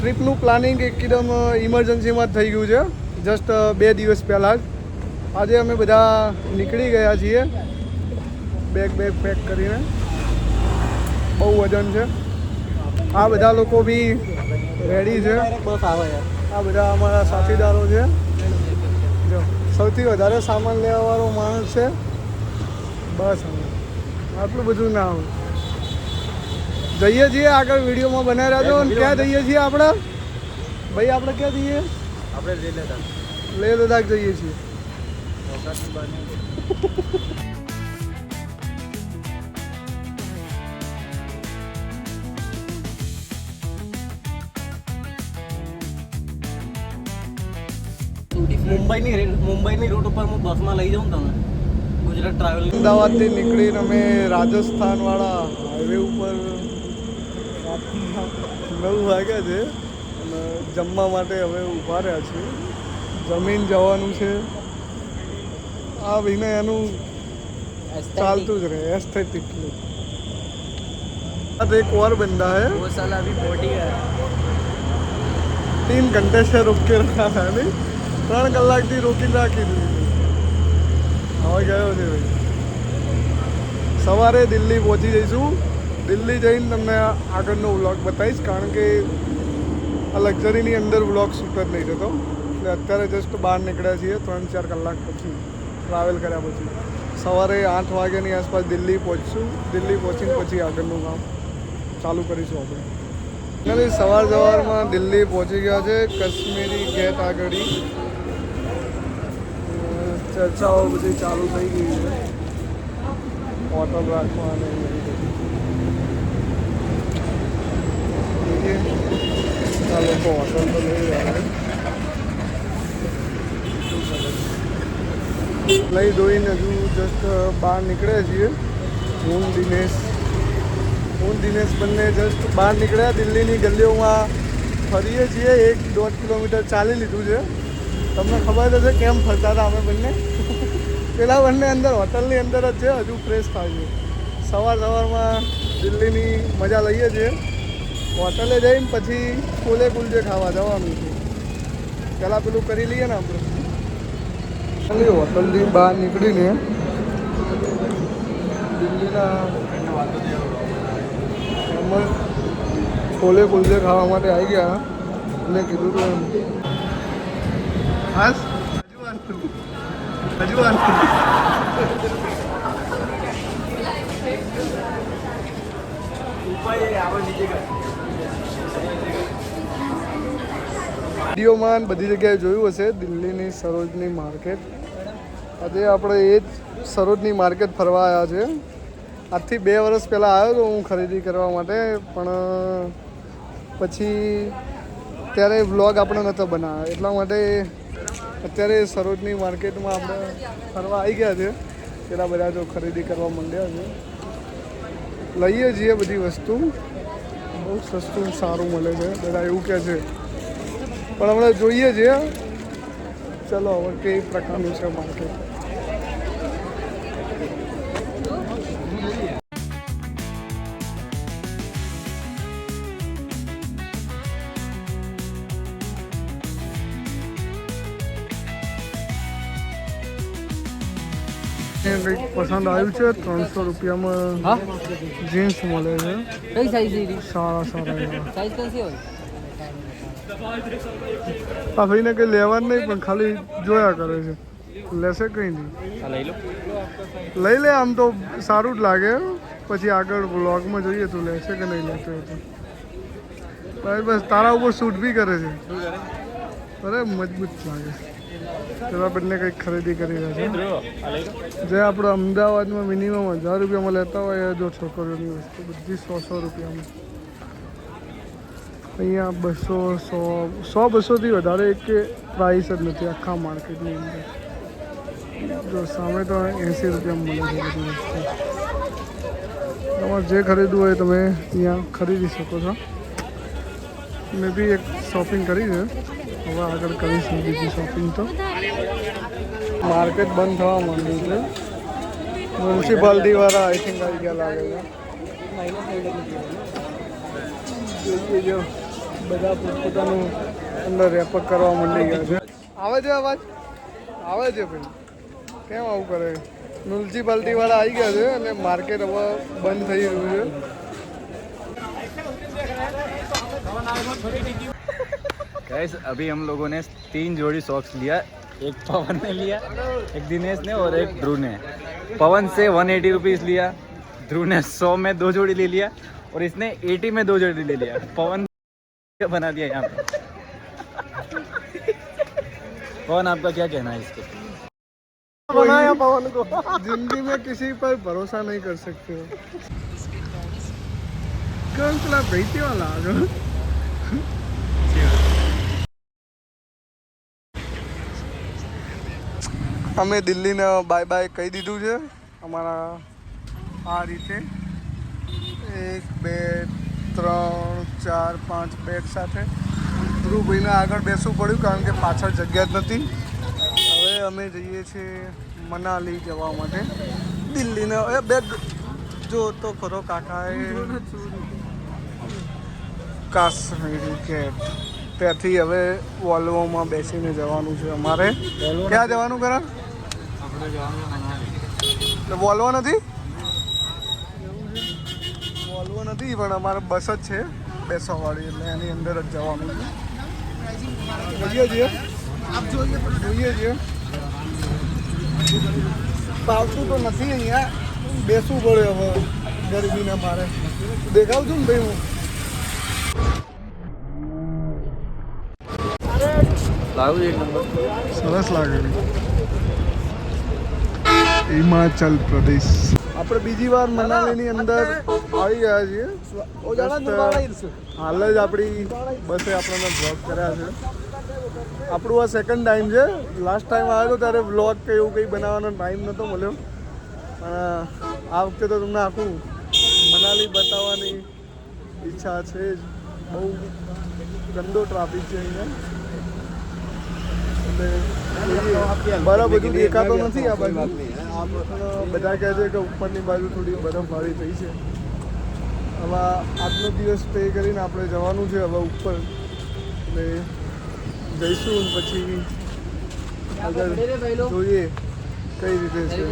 ટ્રીપનું planning એકદમ ઇમરજન્સીમાં જ થઈ ગયું છે. જસ્ટ 2 દિવસ પહેલાં જ આજે અમે બધા નીકળી ગયા છીએ બેગ પેક કરીને. બહુ વજન છે. આ બધા લોકો બી રેડી છે. બસ આવે આ બધા અમારા સાથીદારો છે. જો સૌથી વધારે સામાન લેવાવાળો માણસ છે. બસ આટલું બધું ના આવે. જઈએ છીએ આગળ વિડીયોમાં બનાવી રહ્યા છો. ક્યાં જઈએ છીએ આપણે ભાઈ? આપણે ક્યાં જઈએ? આપણે લેહ લદ્દાખ જઈએ છીએ. મુંબઈની રૂટ ઉપર હું બસમાં લઈ જાઉં તમે ગુજરાત ટ્રાવેલ. અમદાવાદથી નીકળીને અમે રાજસ્થાનવાળા હાઈવે ઉપર 9 વાગ્યા છે અને જમવા માટે હવે ઊભા રહ્યા છીએ. જમીન જવાનું છે. આ ભાઈને એનું ચાલતું જ રહે એસ્થેટિક. एक और बंदा है वो साला अभी पहुंच गया 3 घंटे से रोक के रखा था नहीं 3 કલાકથી રોકીને રાખી દીધી. હવે ગયો છે ભાઈ. સવારે દિલ્હી પહોંચી જઈશું. દિલ્હી જઈને તમને આગળનો વ્લોગ બતાવીશ કારણ કે આ લક્ઝરીની અંદર વ્લોગ શૂટ જ નહીં થતો. એટલે અત્યારે જસ્ટ બહાર નીકળ્યા છીએ 3-4 કલાક પછી ટ્રાવેલ કર્યા પછી. સવારે 8 વાગ્યાની આસપાસ દિલ્હી પહોંચશું. દિલ્હી પહોંચીને પછી આગળનું કામ ચાલુ કરીશું આપણે. એટલે સવારમાં દિલ્હી પહોંચી ગયા છે. કાશ્મીરી ગેટ આગળ ચર્ચાઓ બધી ચાલુ થઈ ગઈ છે. હોટલ રાખવાની આ લોકો હોટલ તો લઈ રહ્યા લઈ ધોઈને હજુ જસ્ટ બહાર નીકળ્યા છીએ. હું દિનેશ બંને જસ્ટ બહાર નીકળ્યા. દિલ્હીની ગલીઓમાં ફરીએ છીએ. 1-1.5 કિલોમીટર ચાલી લીધું છે. તમને ખબર હશે કેમ ફરતા હતા અમે બંને. પેલા બંને અંદર હોટલની અંદર જ છે. હજુ ફ્રેશ થાય છે. સવારમાં દિલ્હીની મજા લઈએ છીએ. હોટલે જઈને પછી છોલે કુલચે ખાવા જવાનું છે. પહેલાં પેલું કરી લઈએ ને આપણે. હોટલથી બહાર નીકળીને દિલ્હીના છોલે કુલચે ખાવા માટે આવી ગયા. અને કીધું તો એમ ખાસ હજુ વિડીયોમાં બધી જગ્યાએ જોયું હશે દિલ્હીની સરોજની માર્કેટ. આજે આપણે એ જ સરોજની માર્કેટ ફરવા આવ્યા છે. આજથી 2 વર્ષ પહેલાં આવ્યો હતો હું ખરીદી કરવા માટે. પણ પછી ત્યારે વ્લોગ આપણે નહોતો બનાવ્યો એટલા માટે અત્યારે સરોજની માર્કેટમાં આપણે ફરવા આવી ગયા છે. પેલા બધા જો ખરીદી કરવા માંડ્યા છે. લઈએ છીએ બધી વસ્તુ. બહુ સસ્તું સારું મળે છે બધા એવું કહે છે. પણ હમણાં જોઈએ છીએ. ચલો હવે કઈ પ્રકારનું છે માર્કેટ. કંઈક પસંદ આવ્યું છે. 300 રૂપિયામાં જીન્સ મળે છે. કઈ સાઈઝ સારા સાઈઝ કઈ હોય? આ ભાઈને કંઈ લેવાનું નહીં પણ ખાલી જોયા કરે છે. લેશે કંઈ નહીં. લઈ લે. આમ તો સારું જ લાગે. પછી આગળ વ્લોગમાં જોઈએ તું લેશે કે નહીં લેતો હતો. બસ તારા ઉપર શૂટ બી કરે છે. અરે મજબૂત લાગે. પેલા બંને કંઈક ખરીદી કરી રહ્યા છે. જે આપણે અમદાવાદમાં મિનિમમ 1000 રૂપિયામાં લેતા હોય જો છોકરીઓની વસ્તુ બધી 100 રૂપિયામાં. અહીંયા 200-200થી વધારે કે પ્રાઇસ જ નથી આખા માર્કેટની અંદર. જો સામે તો 80 રૂપિયામાં મળે છે બધી વસ્તુ. તમારે જે ખરીદવું હોય તમે અહીંયા ખરીદી શકો છો. મેં બી એક શોપિંગ કરી છે. હવે આગળ કરીશું બીજી શોપિંગ. તો માર્કેટ બંધ થવા માંડ્યું છે. મ્યુનિસિપાલિટીવાળા આઈ થિંક આવી ગયા લાગે છે. બધા પોતપોતાનું અંદર રેપક કરવા માંડી ગયા છે. આવે છે અવાજ? આવે છે ભાઈ. કેમ આવું કરે? મ્યુનિસિપાલિટી વાળા આવી ગયા છે અને માર્કેટ હવે બંધ થઈ રહ્યું છે. गाइस अभी हम लोगों ने 3 जोड़ी सॉक्स लिया. एक पवन ने लिया, एक दिनेश ने और एक ध्रुव ने. पवन से 180 रुपीज लिया, ध्रुव ने 100 में 2 जोड़ी ले लिया और इसने 80 में 2 जोड़ी ले लिया. पवन बना दिया यहाँ पे. पवन आपका क्या कहना है इसके? बनाया पवन को. जिंदगी में किसी पर भरोसा नहीं कर सकते हो. कौन सा बैठे वाला आगे? અમે દિલ્હીને બાય બાય કહી દીધું છે અમારા આ રીતે 1 2 3 4 5 બેગ સાથે. ધ્રુવભાઈને આગળ બેસવું પડ્યું કારણ કે પાછળ જગ્યા જ નથી. હવે અમે જઈએ છીએ મનાલી જવા માટે. દિલ્હીને એ બેગ જો તો ખરો કાકાએ કાશ્મીરી કેટ. ત્યાંથી હવે વોલ્વોમાં બેસીને જવાનું છે અમારે. ક્યાં જવાનું કરા? વોલ્વો નથી, વોલ્વો નથી પણ અમારે બસ જ છે બેસવાવાળી, એટલે એની અંદર જ જવાનું છે. જોઈએ છીએ પાવતું તો નથી અહીંયા, બેસવું પડે હવે ગરમીના મારે. દેખાવ છું ને ભાઈ હું. સરસ લાગે. હિમાચલ પ્રદેશ. આપણે બીજી વાર મનાલીની અંદર આવી ગયા છીએ. હાલ જ આપણી બસે આપણને બ્લોગ કર્યા છે. આપણું આ સેકન્ડ ટાઈમ છે. લાસ્ટ ટાઈમ આવ્યો હતો ત્યારે બ્લોગ કે એવું કંઈ બનાવવાનો ટાઈમ નહોતો મળ્યો. પણ આ વખતે તો તમને આખું મનાલી બતાવવાની ઈચ્છા છે જ. બહુ ગંદો ટ્રાફિક છે અહીંયા. બરફ બધું દેખાતો નથી આ બાજુ. બધા કહે છે કે ઉપરની બાજુ થોડી બરફવાળી થઈ છે. હવે આજનો દિવસ સ્ટે કરીને આપણે જવાનું છે હવે ઉપર, એટલે જઈશું પછી આગળ જોઈએ કઈ રીતે છે.